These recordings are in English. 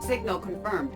Signal confirmed.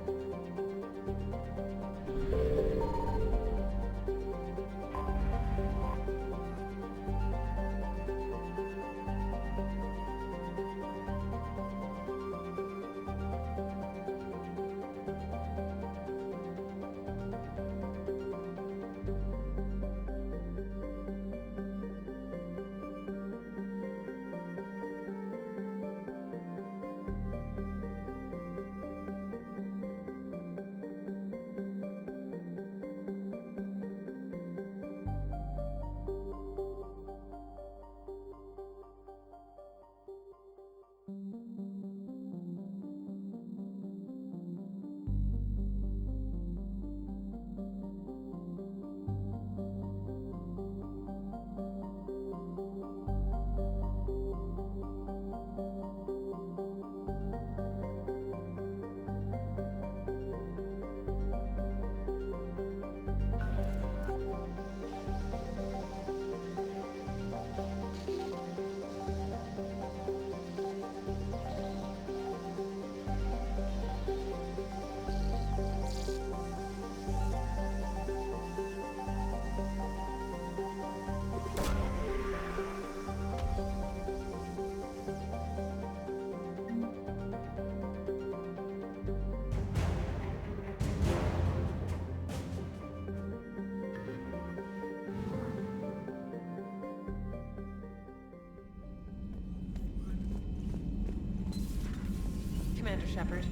Commander Shepard.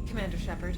Commander Shepard.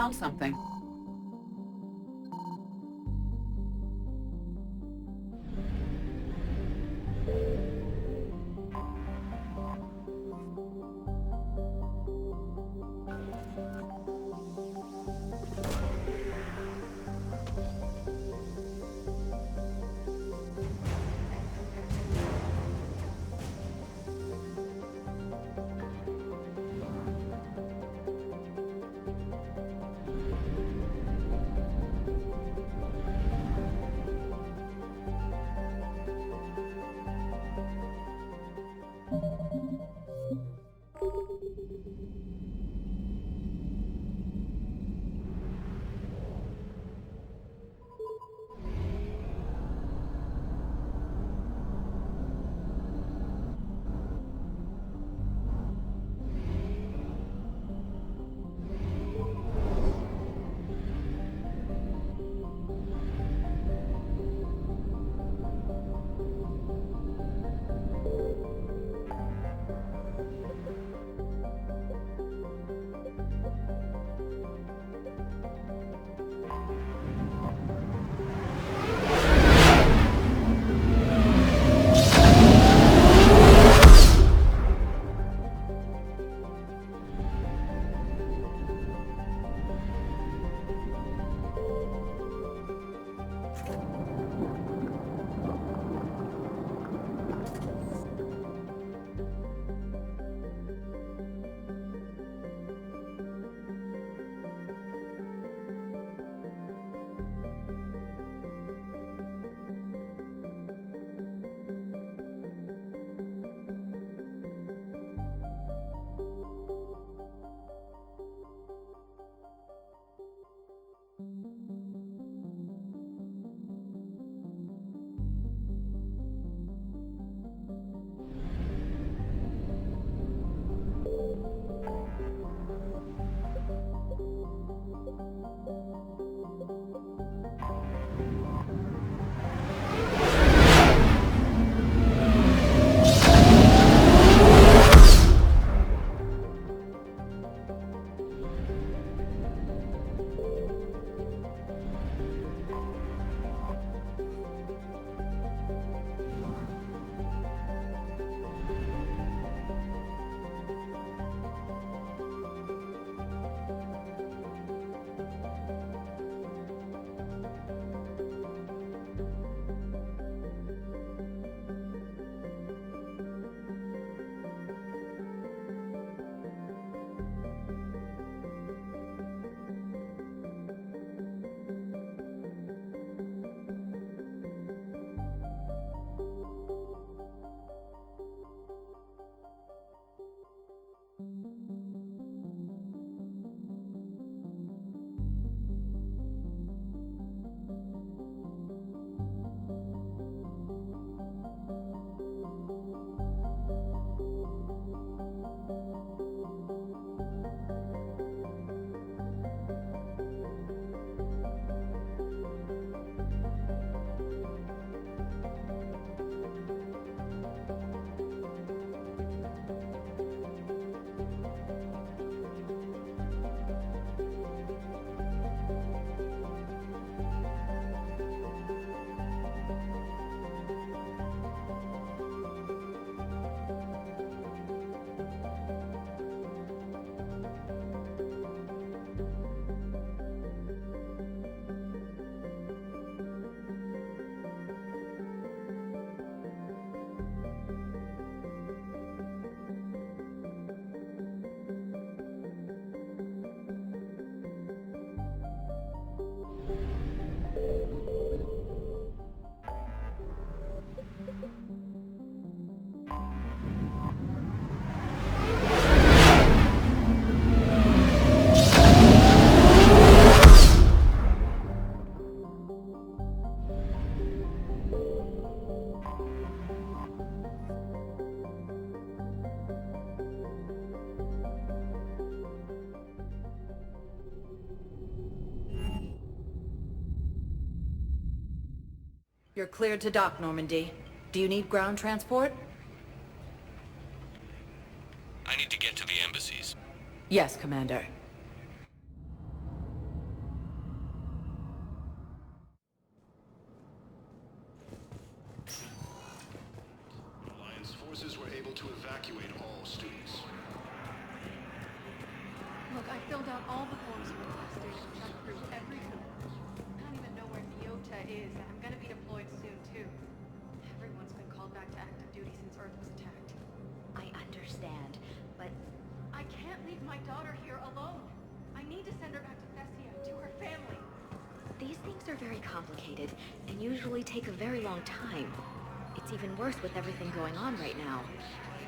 found something. You're cleared to dock, Normandy. Do you need ground transport? I need to get to the embassies. Yes, Commander. is, and I'm gonna be deployed soon, too. Everyone's been called back to active duty since Earth was attacked. I understand, but I can't leave my daughter here alone. I need to send her back to Thessia, to her family. these things are very complicated and usually take a very long time. It's even worse with everything going on right now.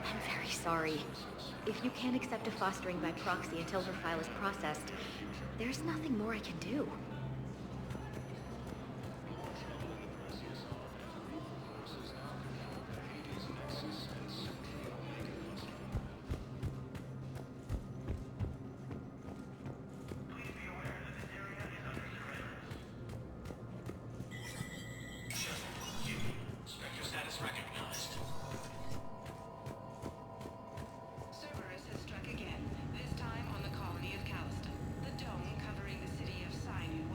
I'm very sorry. If you can't accept a fostering by proxy until her file is processed, there's nothing more I can do. Sector status recognized. Cerberus has struck again, this time on the colony of Calliston. The dome covering the city of Sinus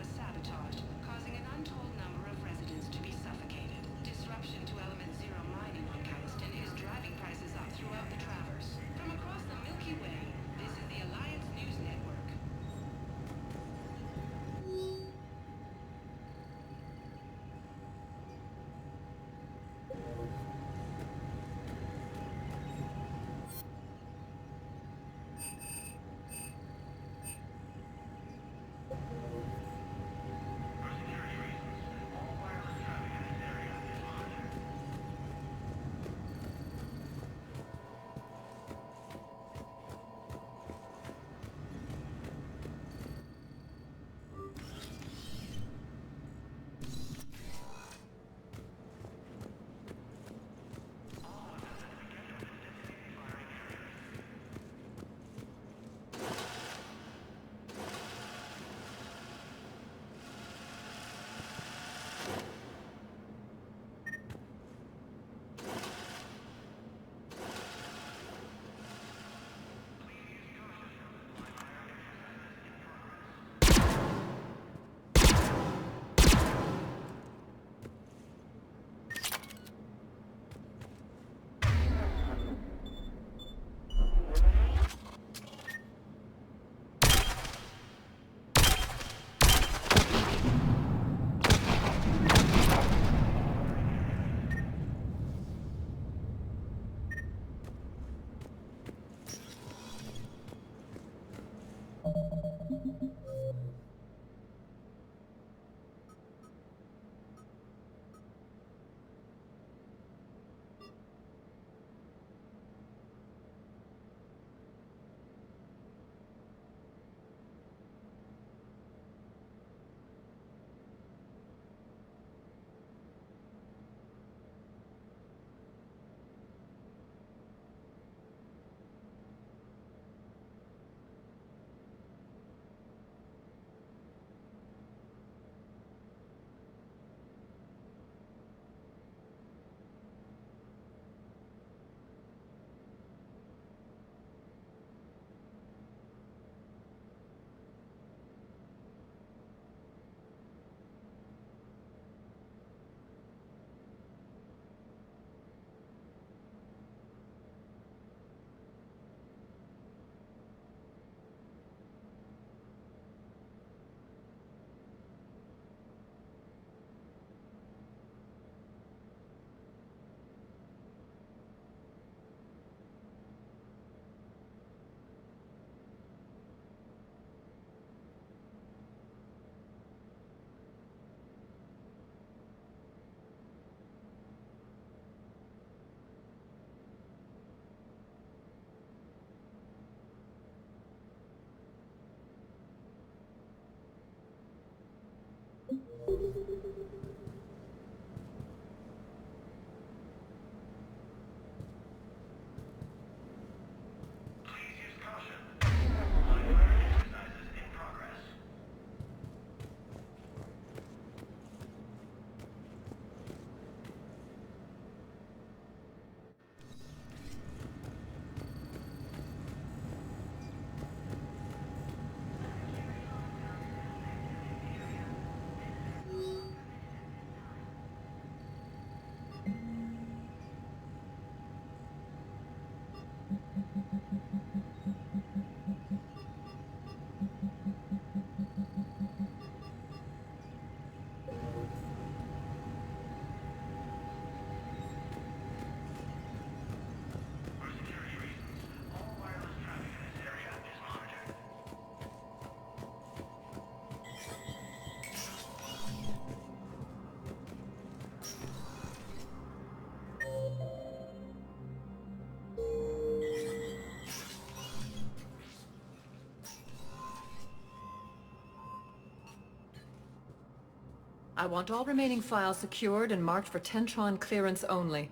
I want all remaining files secured and marked for Tentron clearance only.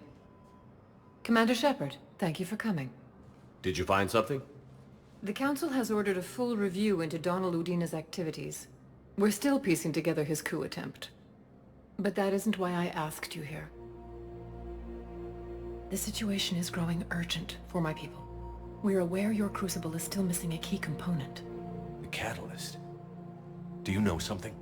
Commander Shepard, thank you for coming. Did you find something? The Council has ordered a full review into Donald Udina's activities. We're still piecing together his coup attempt. But that isn't why I asked you here. The situation is growing urgent for my people. We're aware your crucible is still missing a key component. The catalyst. Do you know something?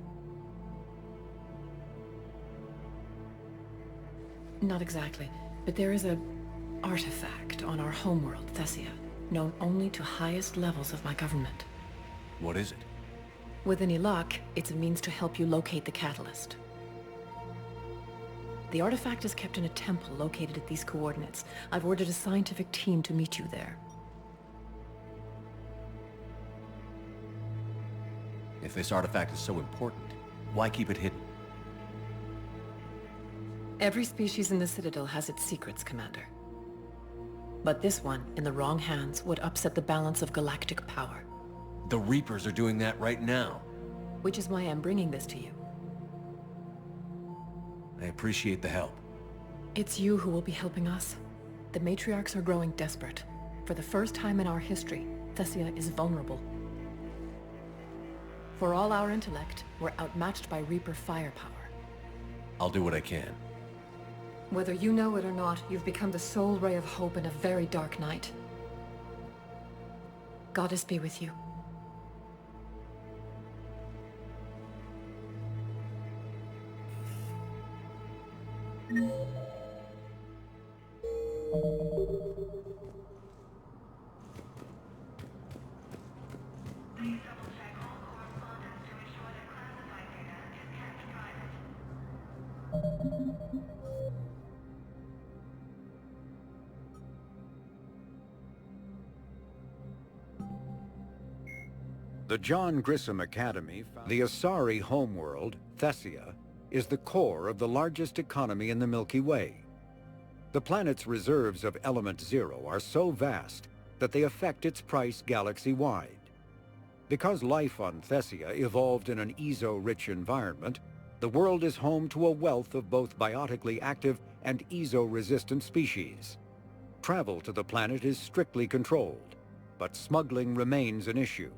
Not exactly, but there is a artifact on our homeworld, Thessia, known only to highest levels of my government. What is it? With any luck, it's a means to help you locate the catalyst. The artifact is kept in a temple located at these coordinates. I've ordered a scientific team to meet you there. If this artifact is so important, why keep it hidden? Every species in the Citadel has its secrets, Commander. But this one, in the wrong hands, would upset the balance of galactic power. The Reapers are doing that right now. Which is why I'm bringing this to you. I appreciate the help. It's you who will be helping us. The matriarchs are growing desperate. For the first time in our history, Thessia is vulnerable. For all our intellect, we're outmatched by Reaper firepower. I'll do what I can. Whether you know it or not, you've become the sole ray of hope in a very dark night. Goddess be with you. The John Grissom Academy, the Asari homeworld, Thessia, is the core of the largest economy in the Milky Way. The planet's reserves of Element Zero are so vast that they affect its price galaxy-wide. Because life on Thessia evolved in an EZO-rich environment, the world is home to a wealth of both biotically active and EZO-resistant species. Travel to the planet is strictly controlled, but smuggling remains an issue.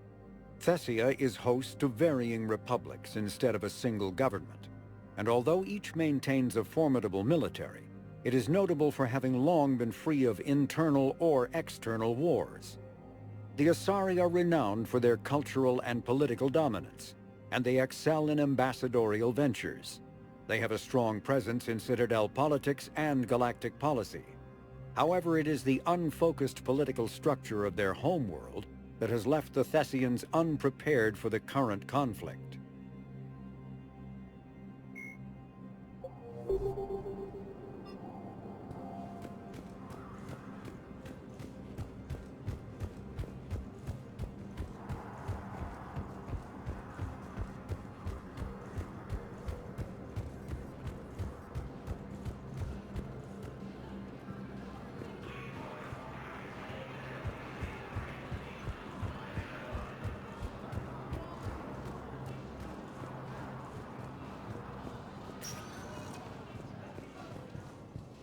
Thessia is host to varying republics instead of a single government, and although each maintains a formidable military, it is notable for having long been free of internal or external wars. The Asari are renowned for their cultural and political dominance, and they excel in ambassadorial ventures. They have a strong presence in Citadel politics and galactic policy. However, it is the unfocused political structure of their homeworld that has left the Thessians unprepared for the current conflict.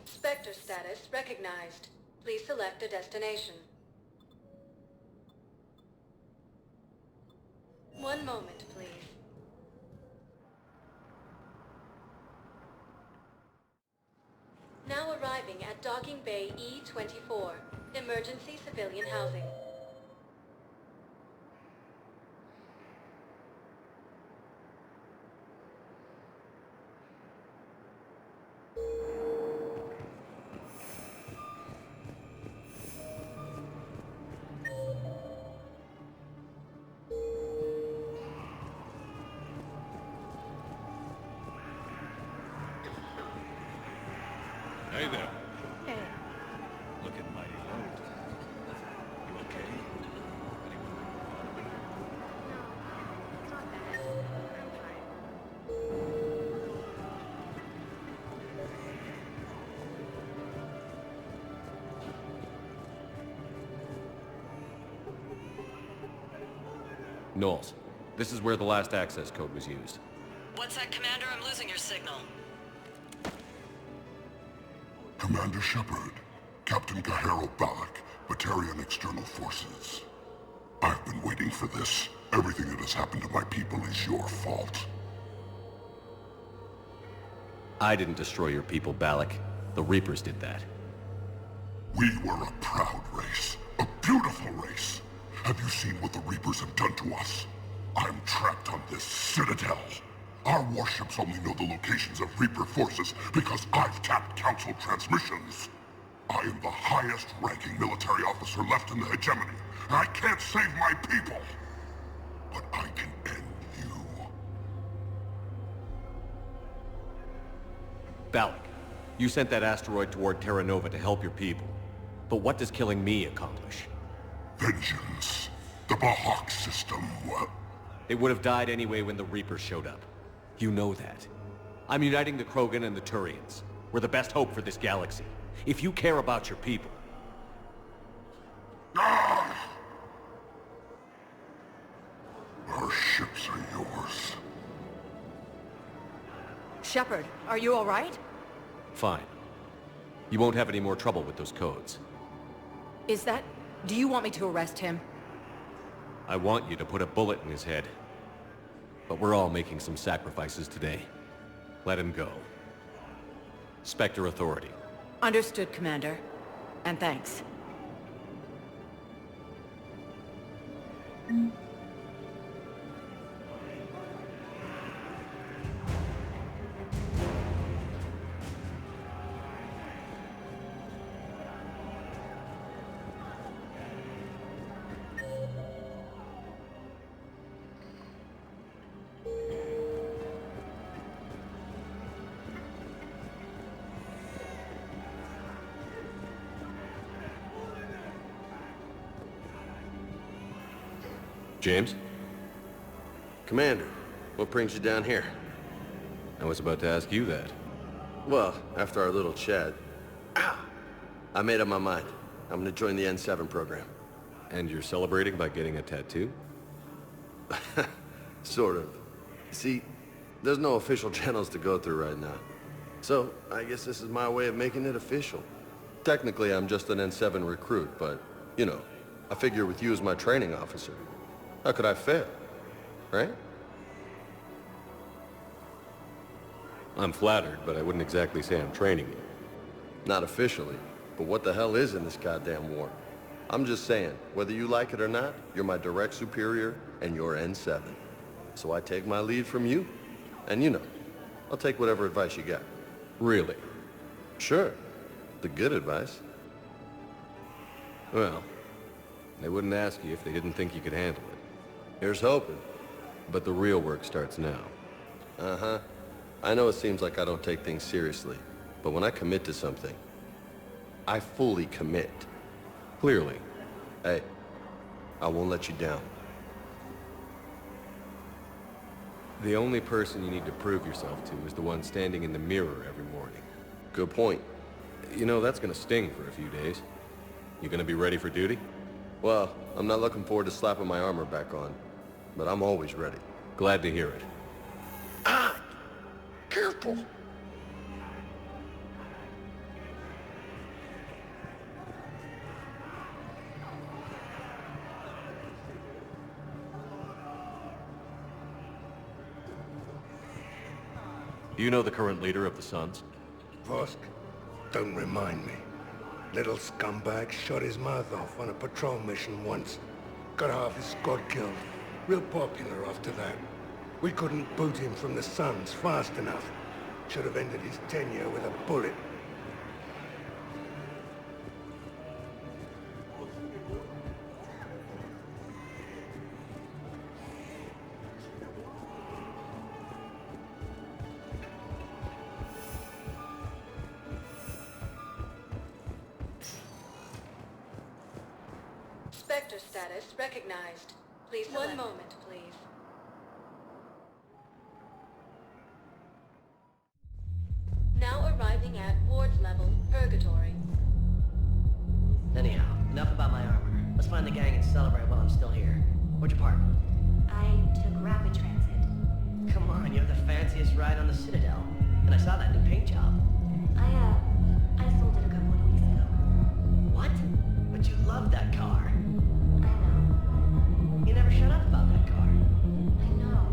Spectre status recognized. Please select a destination. One moment, please. Now arriving at Docking Bay E-24, emergency civilian housing. Hey there. Hey. Looking mighty old. You okay? Anyone make fun of me? No, it's not bad. I'm fine. Knowles, this is where the last access code was used. What's that, Commander? I'm losing your signal. Commander Shepard, Captain Gahero Balak, Batarian External Forces. I've been waiting for this. Everything that has happened to my people is your fault. I didn't destroy your people, Balak. The Reapers did that. We were a proud race. A beautiful race. Have you seen what the Reapers have done to us? I'm trapped on this citadel. Our warships only know the locations of Reaper forces because I've tapped Council transmissions. I am the highest-ranking military officer left in the hegemony. I can't save my people. But I can end you. Balak, you sent that asteroid toward Terra Nova to help your people. But what does killing me accomplish? Vengeance. The Bahak system, what? They would have died anyway when the Reapers showed up. You know that. I'm uniting the Krogan and the Turians. We're the best hope for this galaxy. If you care about your people... Ah! Our ships are yours. Shepard, are you all right? Fine. You won't have any more trouble with those codes. Is that... Do you want me to arrest him? I want you to put a bullet in his head. But we're all making some sacrifices today. Let him go. Spectre Authority. Understood, Commander. And thanks. James? Commander, what brings you down here? I was about to ask you that. Well, after our little chat, I made up my mind. I'm gonna join the N7 program. And you're celebrating by getting a tattoo? Sort of. See, there's no official channels to go through right now. So, I guess this is my way of making it official. Technically, I'm just an N7 recruit, but, you know, I figure with you as my training officer, how could I fail? Right? I'm flattered, but I wouldn't exactly say I'm training you. Not officially, but what the hell is in this goddamn war? I'm just saying, whether you like it or not, you're my direct superior, and you're N7. So I take my lead from you, and you know, I'll take whatever advice you got. Really? Sure. The good advice. Well, they wouldn't ask you if they didn't think you could handle it. Here's hoping. But the real work starts now. Uh-huh. I know it seems like I don't take things seriously, but when I commit to something, I fully commit. Clearly. Hey, I won't let you down. The only person you need to prove yourself to is the one standing in the mirror every morning. Good point. You know, that's gonna sting for a few days. You gonna be ready for duty? Well, I'm not looking forward to slapping my armor back on, but I'm always ready. Glad to hear it. Ah! Careful! Do you know the current leader of the Suns? Vosk, don't remind me. Little scumbag shot his mouth off on a patrol mission once. Got half his squad killed. Real popular after that. We couldn't boot him from the Suns fast enough. Should have ended his tenure with a bullet. Spectre status recognized. Please, one moment, please. Now arriving at Ward's level, Purgatory. Anyhow, enough about my armor. Let's find the gang and celebrate while I'm still here. Where'd you park? I took rapid transit. Come on, you have the fanciest ride on the Citadel. And I saw that new paint job. I sold it a couple of weeks ago. What? But you love that car. I know. You never shut up about that car. I know.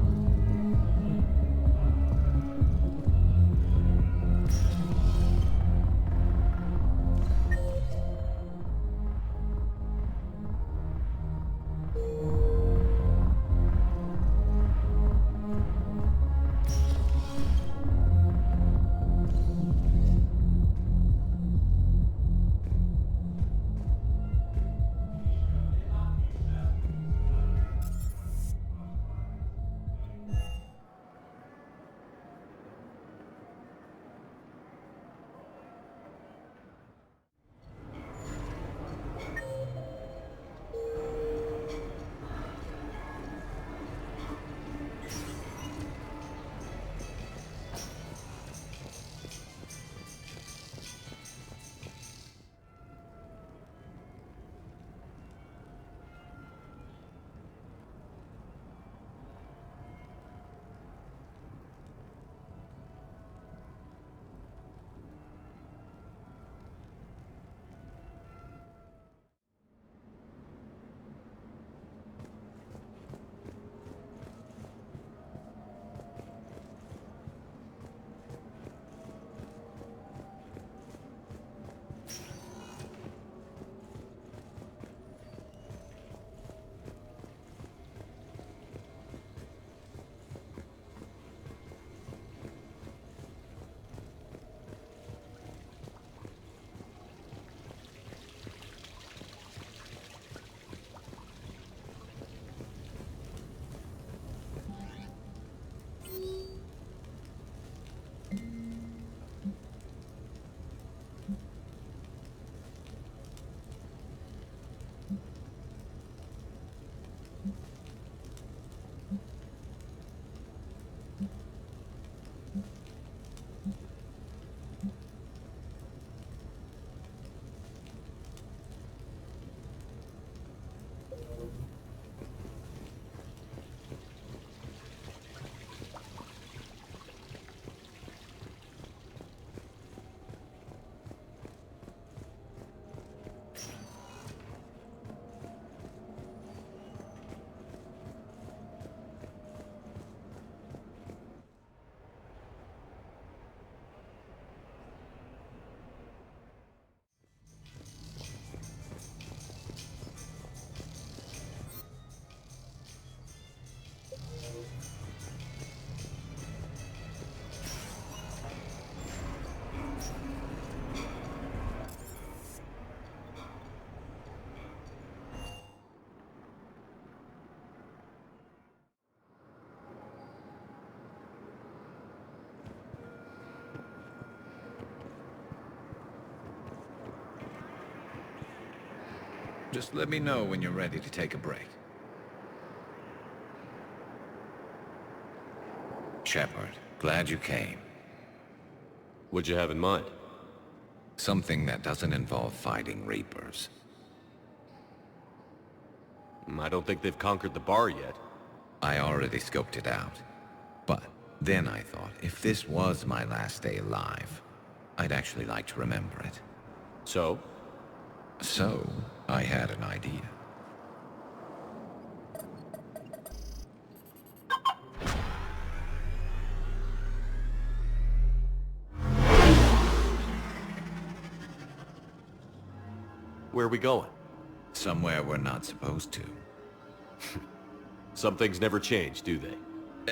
Just let me know when you're ready to take a break. Shepard, glad you came. What'd you have in mind? Something that doesn't involve fighting Reapers. I don't think they've conquered the bar yet. I already scoped it out. But then I thought, if this was my last day alive, I'd actually like to remember it. So? So, I had an idea. Where are we going? Somewhere we're not supposed to. Some things never change, do they?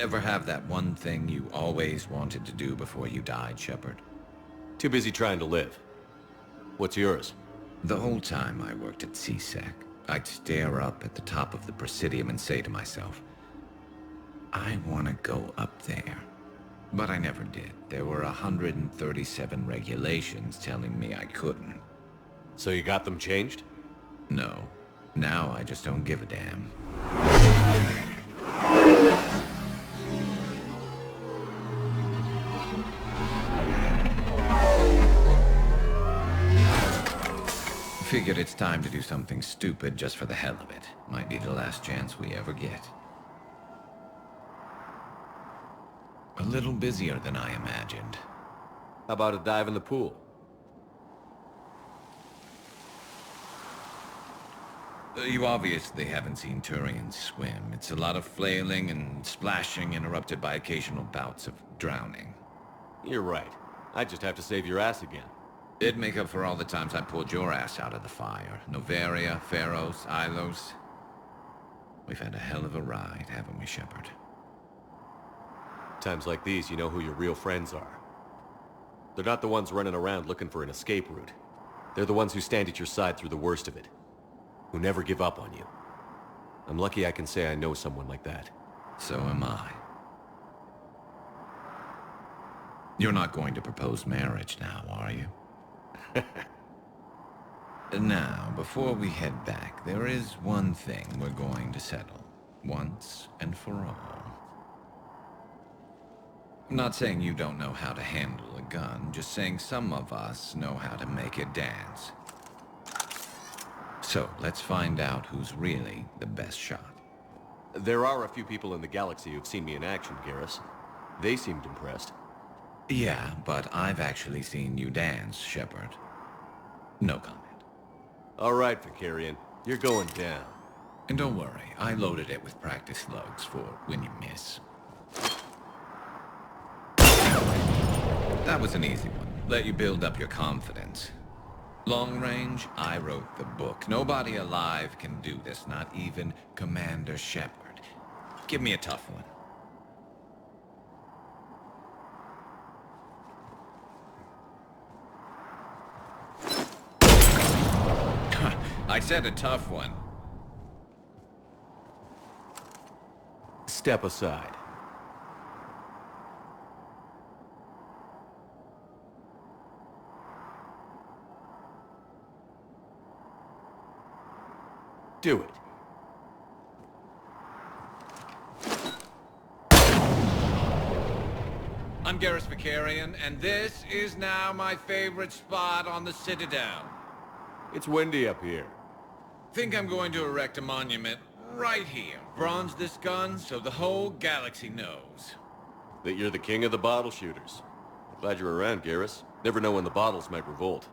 Ever have that one thing you always wanted to do before you died, Shepard? Too busy trying to live. What's yours? The whole time I worked at CSEC, I'd stare up at the top of the Presidium and say to myself, I want to go up there. But I never did. There were 137 regulations telling me I couldn't. So you got them changed? No. Now I just don't give a damn. Figured it's time to do something stupid just for the hell of it. Might be the last chance we ever get. A little busier than I imagined. How about a dive in the pool? You obviously haven't seen Turians swim. It's a lot of flailing and splashing, interrupted by occasional bouts of drowning. You're right. I just have to save your ass again. It'd make up for all the times I pulled your ass out of the fire. Novaria, Pharos, Ilos. We've had a hell of a ride, haven't we, Shepard? Times like these, you know who your real friends are. They're not the ones running around looking for an escape route. They're the ones who stand at your side through the worst of it. Who never give up on you. I'm lucky I can say I know someone like that. So am I. You're not going to propose marriage now, are you? Now, before we head back, there is one thing we're going to settle. Once and for all. I'm not saying you don't know how to handle a gun, just saying some of us know how to make it dance. So, let's find out who's really the best shot. There are a few people in the galaxy who've seen me in action, Garrus. They seemed impressed. Yeah, but I've actually seen you dance, Shepard. No comment. All right, Vicarian. You're going down. And don't worry, I loaded it with practice slugs for when you miss. That was an easy one. Let you build up your confidence. Long range, I wrote the book. Nobody alive can do this, not even Commander Shepard. Give me a tough one. I said a tough one. Step aside. Do it. I'm Garrus Vicarian, and this is now my favorite spot on the Citadel. It's windy up here. Think I'm going to erect a monument right here. Bronze this gun so the whole galaxy knows. That you're the king of the bottle shooters. Glad you're around, Garrus. Never know when the bottles might revolt.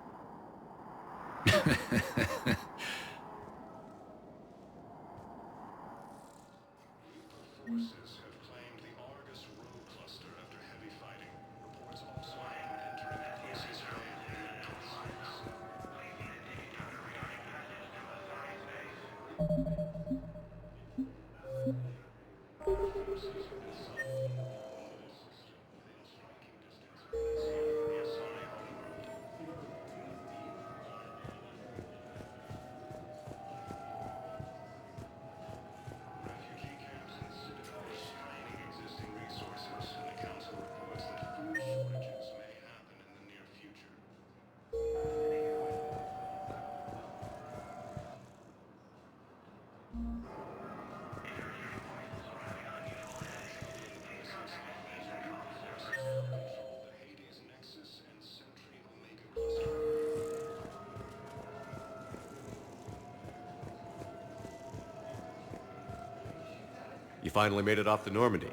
You finally made it off the Normandy.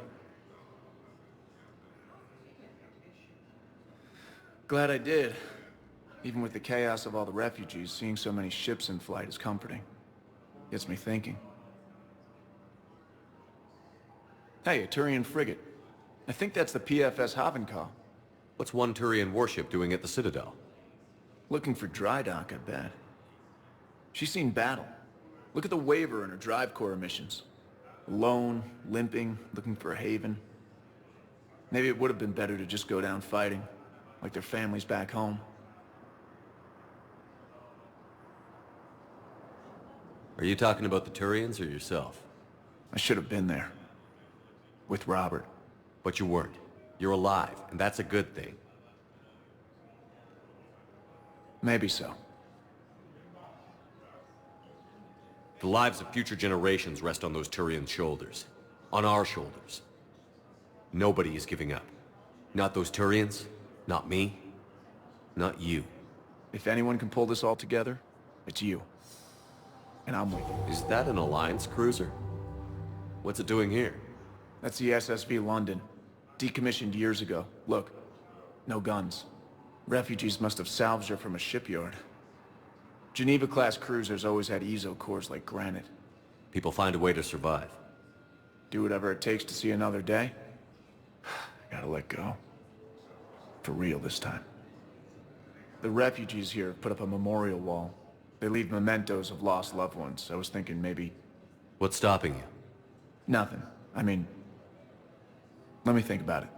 Glad I did. Even with the chaos of all the refugees, seeing so many ships in flight is comforting. Gets me thinking. Hey, a Turian frigate. I think that's the PFS Havenkaw. What's one Turian warship doing at the Citadel? Looking for dry dock, I bet. She's seen battle. Look at the waiver in her drive core emissions. Alone, limping, looking for a haven. Maybe it would have been better to just go down fighting, like their families back home. Are you talking about the Turians or yourself? I should have been there. With Robert. But you weren't. You're alive, and that's a good thing. Maybe so. The lives of future generations rest on those Turian shoulders. On our shoulders. Nobody is giving up. Not those Turians, not me, not you. If anyone can pull this all together, it's you. And I'm with you. Is that an Alliance cruiser? What's it doing here? That's the SSV London. Decommissioned years ago. Look, no guns. Refugees must have salvaged her from a shipyard. Geneva-class cruisers always had ezo cores like granite. People find a way to survive. Do whatever it takes to see another day. Gotta let go. For real this time. The refugees here put up a memorial wall. They leave mementos of lost loved ones. I was thinking maybe... What's stopping you? Nothing. I mean... Let me think about it.